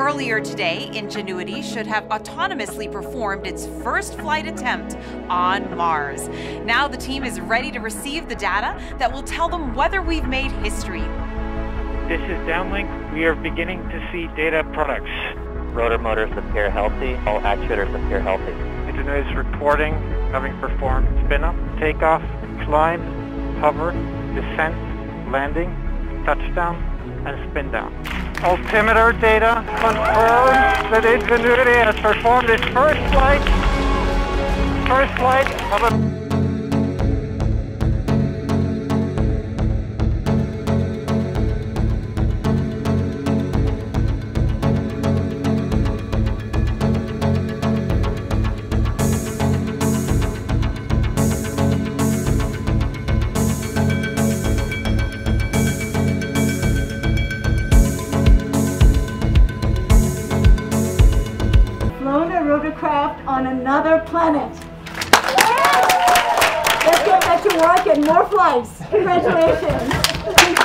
Earlier today, Ingenuity should have autonomously performed its first flight attempt on Mars. Now the team is ready to receive the data that will tell them whether we've made history. This is downlink. We are beginning to see data products. Rotor motors appear healthy. All actuators appear healthy. Ingenuity is reporting having performed spin-up, takeoff, climb, hover, descent, landing, touchdown, and spin down. Altimeter data confirms that Ingenuity has performed its first flight of a flown a rotorcraft on another planet. Let's get back to work and more flights. Congratulations.